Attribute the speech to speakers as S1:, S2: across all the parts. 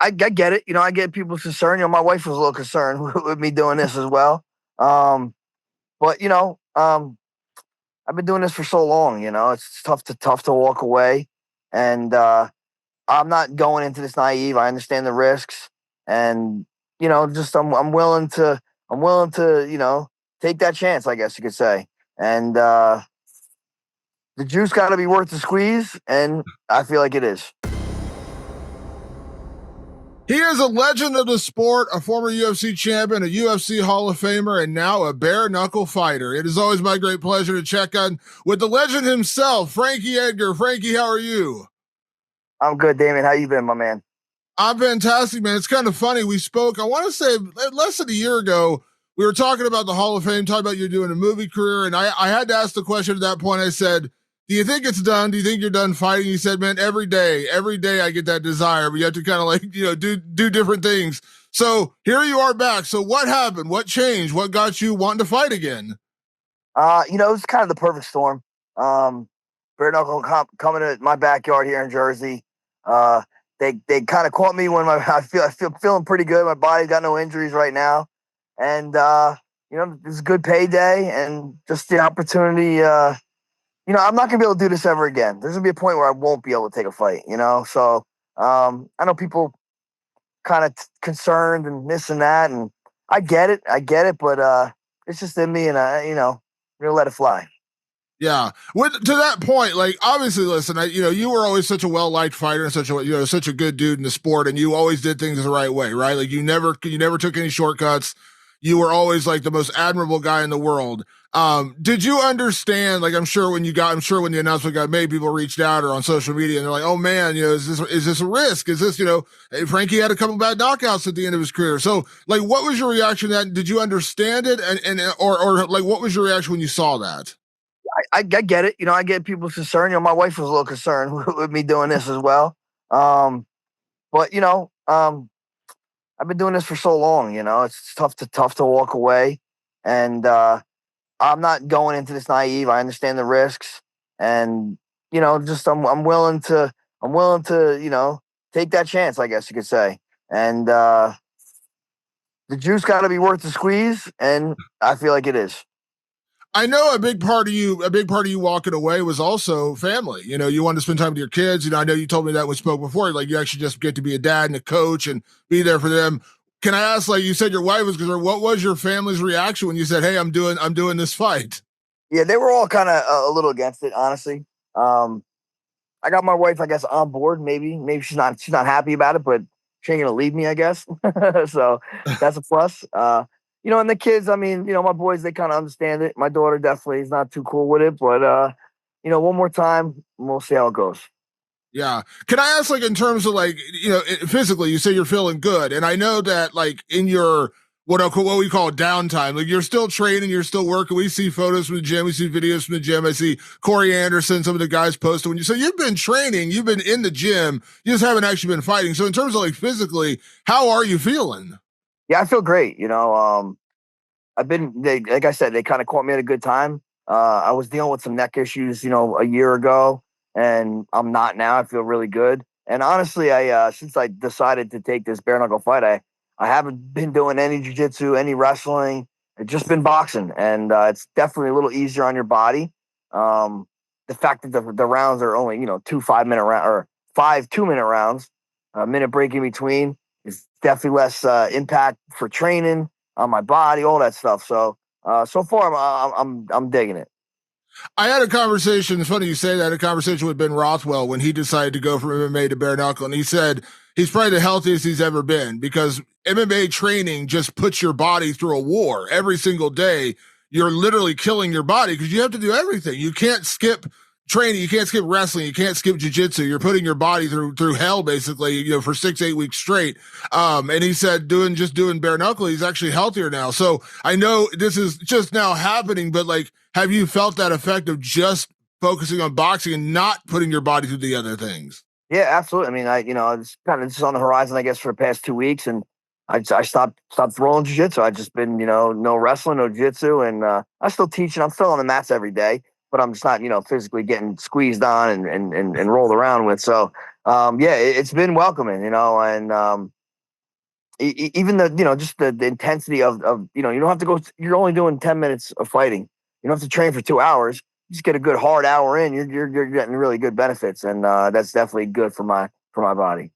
S1: I get it. I get people's concern. My wife was a little concerned with me doing this as well. Um, but I've been doing this for so long. It's tough to walk away, and I'm not going into this naive. I understand the risks, and just I'm willing to take that chance. I guess you could say, and the juice got to be worth the squeeze, and I feel like it is.
S2: He is a legend of the sport, a former UFC champion, a UFC Hall of Famer, and now a bare knuckle fighter. It is always my great pleasure to check on with the legend himself, Frankie Edgar. Frankie, how are you?
S1: I'm good, Damien. How you been, my man?
S2: I'm fantastic, man. It's kind of funny. We spoke, I want to say less than a year ago. We were talking about the Hall of Fame, talking about you doing a movie career. And I had to ask the question at that point. I said, do you think it's done? Do you think you're done fighting? He said, man, every day I get that desire, but you have to kind of like, do different things. So here you are back. So what happened? What changed? What got you wanting to fight again?
S1: It's kind of the perfect storm. Bare knuckle coming to my backyard here in Jersey. They kind of caught me when I feel feeling pretty good. My body's got no injuries right now, and it's a good payday and just the opportunity. I'm not gonna be able to do this ever again. There's gonna be a point where I won't be able to take a fight. So I know people kind of concerned and this and that, and I get it, but it's just in me, and I'm gonna let it fly.
S2: Yeah. To that point, like obviously, listen, you were always such a well-liked fighter and such a good dude in the sport, and you always did things the right way, right? Like you never took any shortcuts. You were always like the most admirable guy in the world. Did you understand? Like, I'm sure when the announcement got made, people reached out or on social media and they're like, "Oh man, is this a risk? Is this, hey, Frankie had a couple bad knockouts at the end of his career." So, like, what was your reaction to that? Did you understand it, or like, what was your reaction when you saw that?
S1: I get it. I get people's concern. My wife was a little concerned with me doing this as well. But I've been doing this for so long. It's tough to walk away, and I'm not going into this naive. I understand the risks, and just I'm willing to take that chance. I guess you could say, and the juice got to be worth the squeeze, and I feel like it is.
S2: I know a big part of you walking away was also family. You wanted to spend time with your kids. I know you told me that when we spoke before, like you actually just get to be a dad and a coach and be there for them. Can I ask, like you said, your wife was concerned. What was your family's reaction when you said, "Hey, I'm doing this fight"?
S1: Yeah, they were all kind of a little against it, honestly. I got my wife, I guess, on board. Maybe she's not happy about it, but she ain't gonna leave me, I guess. So that's a plus. And the kids, I mean, my boys, they kind of understand it. My daughter definitely is not too cool with it, but one more time, and we'll see how it goes.
S2: Yeah. Can I ask, like, in terms of like, physically, you say you're feeling good, and I know that, like, in your what we call downtime, like you're still training, you're still working. We see photos from the gym, we see videos from the gym. I see Corey Anderson, some of the guys posted when you say you've been training, you've been in the gym, you just haven't actually been fighting. So in terms of like physically, how are you feeling?
S1: Yeah, I feel great. Like I said, they kind of caught me at a good time. I was dealing with some neck issues, a year ago, and I'm not now. I feel really good. And honestly, I since I decided to take this bare knuckle fight, I haven't been doing any jujitsu, any wrestling. It's just been boxing, and it's definitely a little easier on your body. Um, the fact that the rounds are only 2 5 minute round or 5 2 minute rounds, a minute break in between is definitely less impact for training on my body, all that stuff. So so far I'm digging it.
S2: I had a conversation. It's funny you say that. I had a conversation with Ben Rothwell when he decided to go from MMA to bare knuckle, and he said he's probably the healthiest he's ever been because MMA training just puts your body through a war every single day. You're literally killing your body because you have to do everything. You can't skip training. You can't skip wrestling. You can't skip jujitsu. You're putting your body through hell basically, for 6 8 weeks straight. And he said doing bare knuckle, he's actually healthier now. So I know this is just now happening, but like, have you felt that effect of just focusing on boxing and not putting your body through the other things?
S1: Yeah, absolutely. I mean, it's kind of just on the horizon, I guess, for the past 2 weeks, and I stopped rolling jiu-jitsu. I've just been, no wrestling, no jiu-jitsu, and I still teach, and I'm still on the mats every day, but I'm just not, physically getting squeezed on and rolled around with. So Yeah, it's been welcoming, and even just the intensity of you don't have to go. You're only doing 10 minutes of fighting. You don't have to train for 2 hours. You just get a good hard hour in. You're getting really good benefits, and that's definitely good for my body.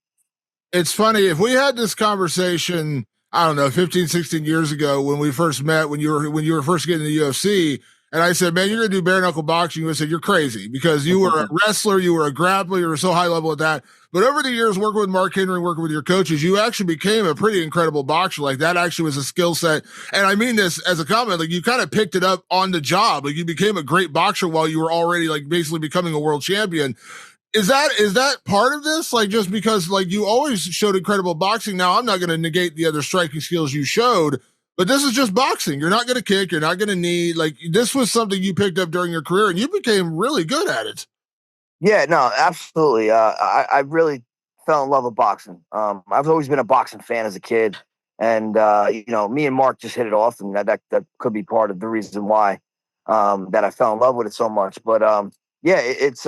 S2: It's funny if we had this conversation, I don't know, 15, 16 years ago when we first met, when you were first getting the UFC, and I said, man, you're gonna do bare knuckle boxing. You would say you're crazy because you were a wrestler, you were a grappler, you were so high level at that. But over the years, working with Mark Henry, working with your coaches, you actually became a pretty incredible boxer. Like that actually was a skill set. And I mean this as a comment, like you kind of picked it up on the job. Like you became a great boxer while you were already like basically becoming a world champion. Is that part of this? Like just because like you always showed incredible boxing. Now I'm not going to negate the other striking skills you showed, but this is just boxing. You're not going to kick. You're not going to knee. Like this was something you picked up during your career, and you became really good at it.
S1: Yeah, no, absolutely. I really fell in love with boxing. I've always been a boxing fan as a kid, and me and Mark just hit it off, and that could be part of the reason why that I fell in love with it so much. But yeah, it's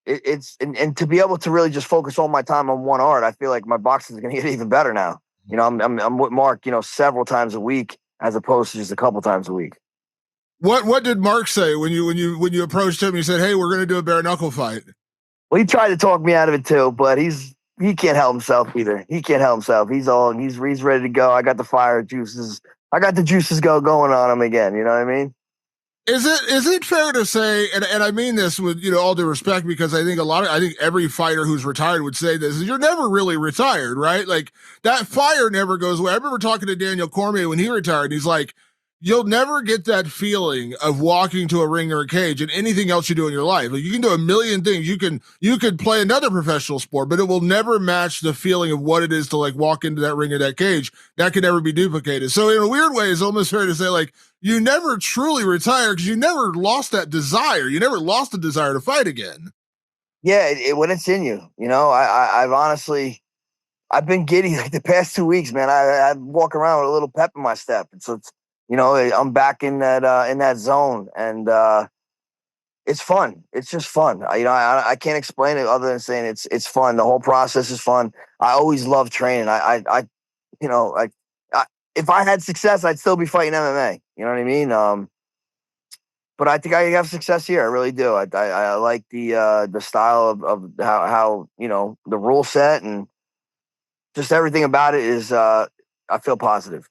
S1: and to be able to really just focus all my time on one art, I feel like my boxing is going to get even better now. I'm with Mark, several times a week as opposed to just a couple times a week.
S2: What did Mark say when you approached him? He said, "Hey, we're going to do a bare knuckle fight."
S1: Well, he tried to talk me out of it too, but he can't help himself either. He can't help himself. He's ready to go. I got the fire juices. I got the juices going on him again. You know what I mean?
S2: Is it fair to say, and I mean this with all due respect, because I think every fighter who's retired would say this, is you're never really retired, right? Like that fire never goes away. I remember talking to Daniel Cormier when he retired. He's like, you'll never get that feeling of walking to a ring or a cage and anything else you do in your life. Like you can do a million things. You could play another professional sport, but it will never match the feeling of what it is to like walk into that ring or that cage. That can never be duplicated. So in a weird way, it's almost fair to say like you never truly retire because you never lost that desire. You never lost the desire to fight again.
S1: Yeah, when it's in you, I've honestly I've been giddy like the past 2 weeks, man. I walk around with a little pep in my step, and so I'm back in that zone, and it's fun. It's just fun. I can't explain it other than saying it's fun. The whole process is fun. I always love training. You know, like if I had success, I'd still be fighting MMA. You know what I mean? But I think I have success here. I really do. I like the style of how the rule set and just everything about it is. I feel positive.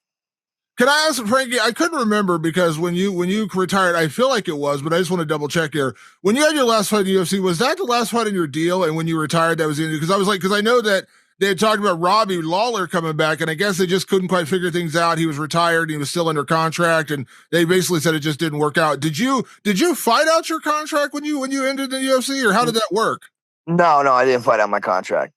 S2: Can I ask Frankie? I couldn't remember because when you retired, I feel like it was, but I just want to double check here. When you had your last fight in the UFC, was that the last fight in your deal? And when you retired, that was in because I was like, because I know that they had talked about Robbie Lawler coming back, and I guess they just couldn't quite figure things out. He was retired, and he was still under contract, and they basically said it just didn't work out. Did you fight out your contract when you ended the UFC, or how did that work?
S1: No, no, I didn't fight out my contract.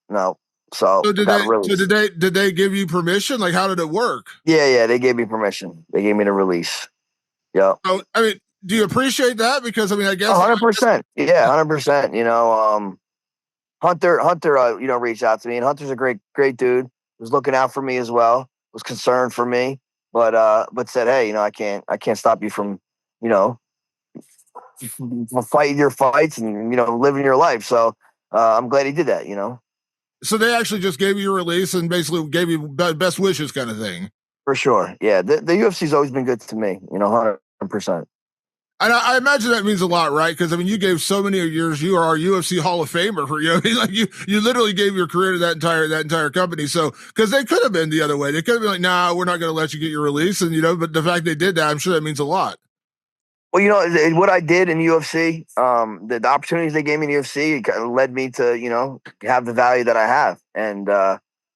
S1: No, so
S2: So
S1: I
S2: did
S1: got
S2: they?
S1: a
S2: So
S1: release.
S2: did they give you permission? Like, how did it work?
S1: Yeah, yeah, they gave me permission. They gave me the release. Yeah.
S2: Oh, I mean, do you appreciate that? Because I mean, I
S1: Oh,
S2: guess
S1: 100%. Yeah, 100%. Hunter, reached out to me, and Hunter's a great dude. Was looking out for me as well. Was concerned for me, but said, hey, I can't stop you from, you know, fighting your fights and living your life. So I'm glad he did that.
S2: so they actually just gave you your release and basically gave you best wishes kind of thing.
S1: For sure. Yeah, the UFC's always been good to me. 100%.
S2: And I imagine that means a lot, right? Because I mean, you gave so many years. You are our UFC Hall of Famer for like you literally gave your career to that entire company. So because they could have been the other way, they could have been like, nah, we're not going to let you get your release, and but the fact they did that, I'm sure that means a lot.
S1: Well, what I did in UFC, the opportunities they gave me in UFC kind of led me to, have the value that I have. And,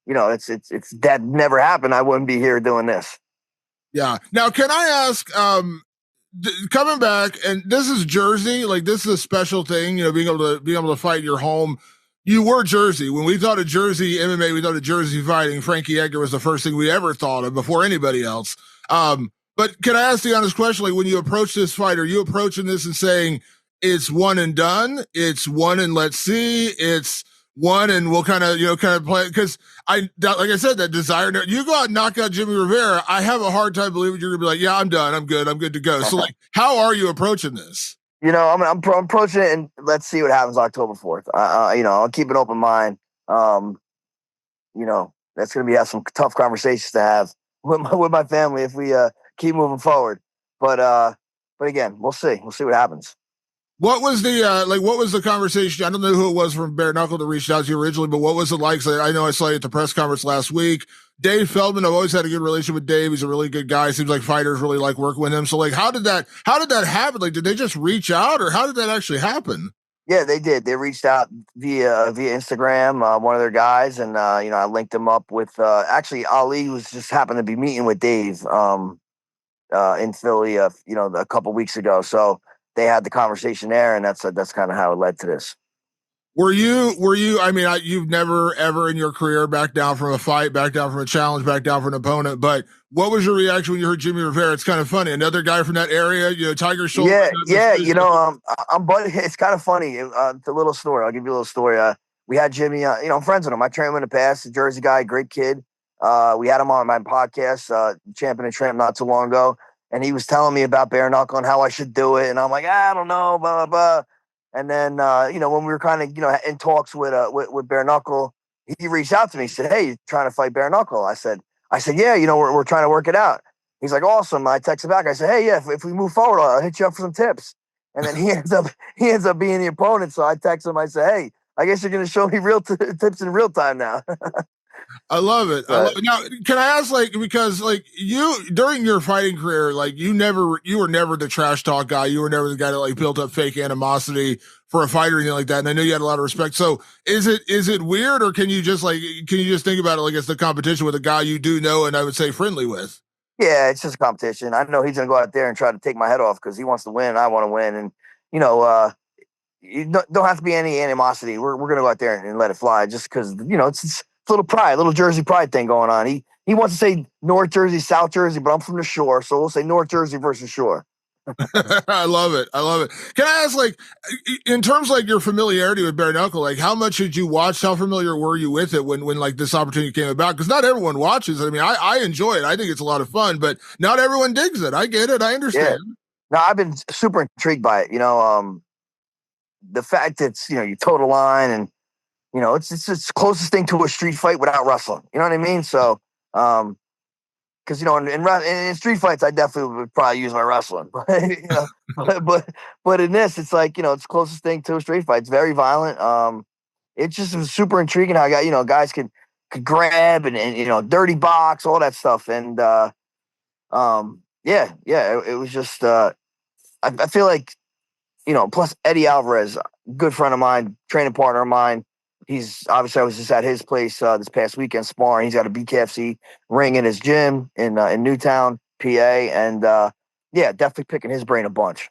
S1: it's that never happened. I wouldn't be here doing this.
S2: Yeah. Now, can I ask? Coming back, and this is Jersey. Like this is a special thing. Being able to fight your home. You were Jersey. When we thought of Jersey MMA, we thought of Jersey fighting. Frankie Edgar was the first thing we ever thought of before anybody else. But can I ask the honest question? Like when you approach this fight, are you approaching this and saying it's one and done? It's one and let's see. It's one and we'll kind of play because like I said, that desire. You go out and knock out Jimmy Rivera. I have a hard time believing you're gonna be like, yeah, I'm done. I'm good to go. So like, how are you approaching this?
S1: I'm approaching it, and let's see what happens October 4th. I'll keep an open mind. Um, that's going to be have some tough conversations to have with my family if we keep moving forward. But again, we'll see. We'll see what happens.
S2: What was the what was the conversation? I don't know who it was from Bare Knuckle that reached out to you originally, but what was it like? So I know I saw you at the press conference last week. Dave Feldman, I've always had a good relationship with Dave. He's a really good guy. Seems like fighters really like working with him. So like how did that happen? Like did they just reach out or how did that actually happen?
S1: Yeah, they did. They reached out via Instagram, one of their guys, and I linked them up with actually Ali was just happened to be meeting with Dave in Philly, a couple weeks ago. So they had the conversation there, and that's kind of how it led to this.
S2: Were you, I mean, you've never ever in your career backed down from a fight, backed down from a challenge, backed down from an opponent, but what was your reaction when you heard Jimmy Rivera? It's kind of funny. Another guy from that area, Tiger Shoulder.
S1: Yeah, yeah. I'm buddy. It's kind of funny. It's a little story. I'll give you a little story. We had Jimmy. I'm friends with him. I trained him in the past. A Jersey guy, great kid. We had him on my podcast, Champion and Tramp, not too long ago, and he was telling me about bare knuckle and how I should do it. And I'm like, I don't know, blah blah blah. And then when we were kind of in talks with bare knuckle, he reached out to me. He said, "Hey, you trying to fight bare knuckle?" I said, "Yeah, we're trying to work it out." He's like, "Awesome." I texted back. I said, "Hey, yeah, if we move forward, I'll hit you up for some tips." And then he ends up being the opponent. So I text him. I say, "Hey, I guess you're going to show me real tips in real time now."
S2: I love it. I love it. Now, can I ask, like, because like you during your fighting career, like you were never the trash talk guy. You were never the guy that like built up fake animosity for a fight or anything like that. And I know you had a lot of respect. So is it weird, or can you just think about it like it's the competition with a guy you do know and I would say friendly with?
S1: Yeah, it's just a competition. I know he's going to go out there and try to take my head off because he wants to win. And I want to win, and you know, uh, you don't have to be any animosity. We're going to go out there and let it fly, just because it's a little pride, a little Jersey pride thing going on. He wants to say North Jersey, South Jersey, but I'm from the shore, so we'll say North Jersey versus shore.
S2: I love it. I love it. Can I ask, like, in terms of, like your familiarity with bare knuckle, like how much did you watch? How familiar were you with it when like this opportunity came about? Because not everyone watches. I mean, I enjoy it. I think it's a lot of fun, but not everyone digs it. I get it. I
S1: Yeah,
S2: understand.
S1: no, I've been super intrigued by it. The fact that you toe the line, and it's closest thing to a street fight without wrestling. You know what I mean? So, because in street fights, I definitely would probably use my wrestling, but in this, it's like it's the closest thing to a street fight. It's very violent. It just was super intriguing how guys could grab and dirty box, all that stuff, and yeah, it was just I feel like plus Eddie Alvarez, good friend of mine, training partner of mine. He's obviously I was just at his place this past weekend sparring. He's got a BKFC ring in his gym in Newtown, PA, and yeah, definitely picking his brain a bunch.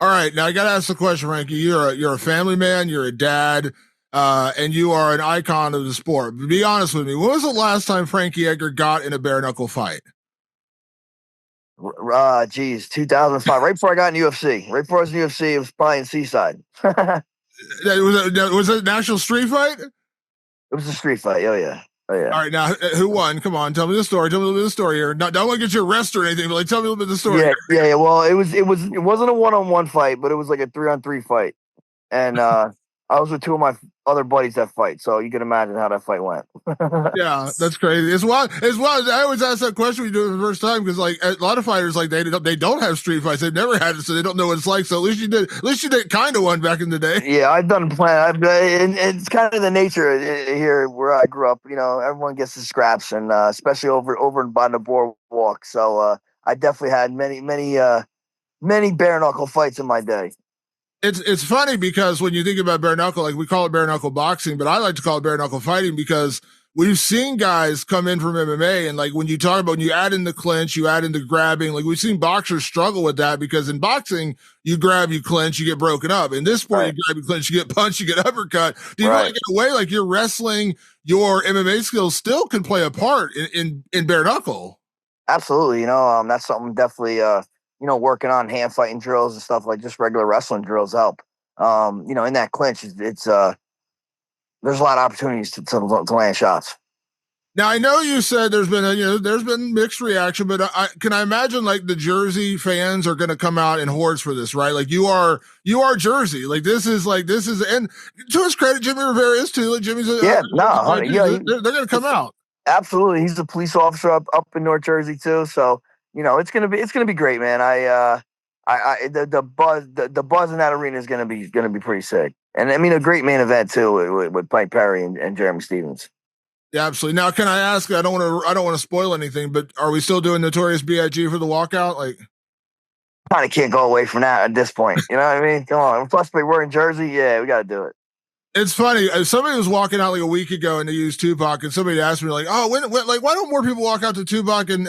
S2: All right, now I got to ask the question, Frankie. You're a family man. You're a dad. And you are an icon of the sport. Be honest with me. When was the last time Frankie Edgar got in a bare knuckle fight?
S1: Geez, 2005, right before I got in UFC. Right before I was in UFC, it was probably in Seaside.
S2: Was it a national street fight?
S1: It was a street fight. Oh yeah. Oh yeah.
S2: All right, now who won? Come on, tell me the story. Tell me a little bit of the story here. Not, don't want to get you arrested or anything, but like tell me a little bit of the story.
S1: Yeah. Well, it wasn't a one-on-one fight, but it was like a 3-on-3 fight, and I was with two of my other buddies that fight, so you can imagine how that fight went.
S2: Yeah, that's crazy. As well. I always ask that question when you do it the first time because like a lot of fighters like they don't have street fights. They've never had it, so they don't know what it's like. So at least you did. At least you did kind of one back in the day.
S1: Yeah, I've done plan. And it's kind of the nature here where I grew up. Everyone gets the scraps, and especially over by the boardwalk. So I definitely had many bare knuckle fights in my day.
S2: It's funny because when you think about bare knuckle, like we call it bare knuckle boxing, but I like to call it bare knuckle fighting because we've seen guys come in from MMA and like when you talk about when you add in the clinch, you add in the grabbing, like we've seen boxers struggle with that because in boxing, you grab, you clinch, you get broken up. In this sport, right. You grab, you clinch, you get punched, you get uppercut. Do you right. Get away like your wrestling, your MMA skills still can play a part in bare knuckle?
S1: Absolutely. That's something definitely working on hand fighting drills and stuff like just regular wrestling drills help. In that clinch, it's there's a lot of opportunities to land shots.
S2: Now I know you said there's been there's been mixed reaction, but can I imagine like the Jersey fans are going to come out in hordes for this, right? Like you are Jersey, like this is and to his credit, Jimmy Rivera is too. Like Jimmy's
S1: Yeah, no, yeah,
S2: they're going to come out.
S1: absolutely. He's a police officer up in North Jersey too, so it's gonna be great, man. The buzz in that arena is gonna be pretty sick, and I mean a great main event too with Mike Perry and Jeremy Stevens.
S2: Yeah, absolutely. Now, can I ask? I don't want to spoil anything, but are we still doing Notorious B.I.G. for the walkout? Like,
S1: Kind of can't go away from that at this point. You know what I mean? Come on. Plus, we're in Jersey. Yeah, we got to do it.
S2: it's funny. Somebody was walking out like a week ago and they used Tupac, and somebody asked me like, "Oh, like why don't more people walk out to Tupac and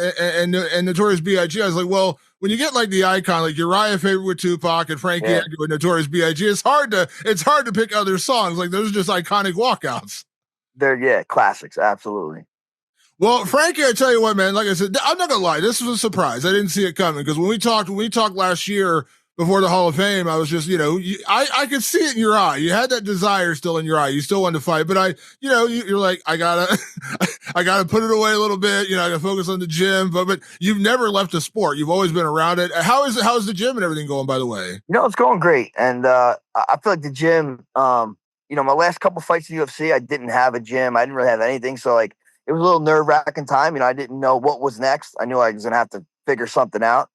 S2: Notorious B.I.G.?" I was like, "Well, when you get like the icon, like Uriah favorite with Tupac and Frankie Edgar with Notorious B.I.G., it's hard to pick other songs. Like those are just iconic walkouts."
S1: They're classics. Absolutely.
S2: Well, Frankie, I tell you what, man. Like I said, I'm not gonna lie. This was a surprise. I didn't see it coming because when we talked last year before the Hall of Fame, I was just, I could see it in your eye. You had that desire still in your eye. You still wanted to fight, but you're like, I gotta, I gotta put it away a little bit. I gotta focus on the gym. But you've never left the sport. You've always been around it. How's the gym and everything going? By the way,
S1: It's going great, and I feel like the gym. My last couple fights in UFC, I didn't have a gym. I didn't really have anything, so like it was a little nerve-wracking time. I didn't know what was next. I knew I was gonna have to figure something out.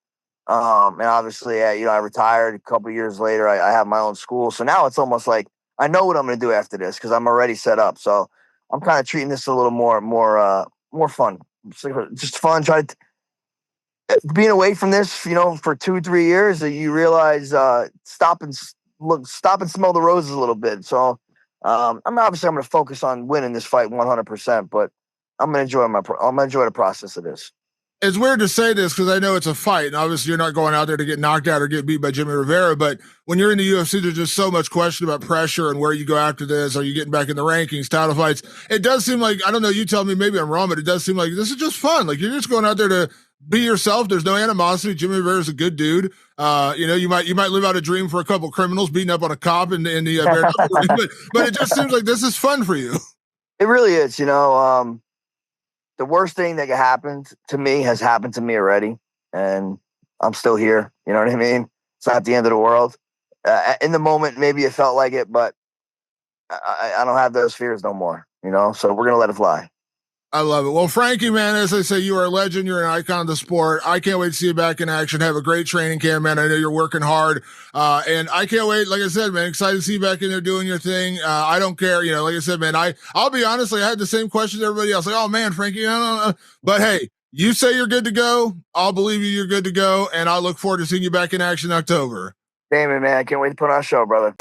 S1: And obviously, I retired a couple of years later. I have my own school, so now it's almost like I know what I'm gonna do after this because I'm already set up. So I'm kind of treating this a little more fun. Just fun. Try to being away from this, for 2-3 years, you realize stop and smell the roses a little bit. So I'm going to focus on winning this fight 100%, but I'm going to enjoy the process of this.
S2: it's weird to say this because I know it's a fight, and obviously you're not going out there to get knocked out or get beat by Jimmy Rivera. But when you're in the UFC, there's just so much question about pressure and where you go after this. Are you getting back in the rankings, title fights? It does seem like, I don't know, you tell me, maybe I'm wrong, but it does seem like this is just fun. Like you're just going out there to be yourself. There's no animosity. Jimmy Rivera's a good dude. You might live out a dream for a couple criminals beating up on a cop in the but it just seems like this is fun for you.
S1: It really is. The worst thing that happened to me has happened to me already, and I'm still here. You know what I mean? It's not the end of the world. In the moment, maybe it felt like it, but I don't have those fears no more. So we're gonna let it fly.
S2: I love it. Well, Frankie, man, as I say, you are a legend. You're an icon of the sport. I can't wait to see you back in action. Have a great training camp, man. I know you're working hard. And I can't wait. Like I said, man, excited to see you back in there doing your thing. I don't care. Like I said, man, I'll be honest. I had the same question as everybody else. Like, oh man, Frankie, I don't know. But hey, you say you're good to go. I'll believe you're good to go. And I look forward to seeing you back in action in October.
S1: Damon, man, I can't wait to put on a show, brother.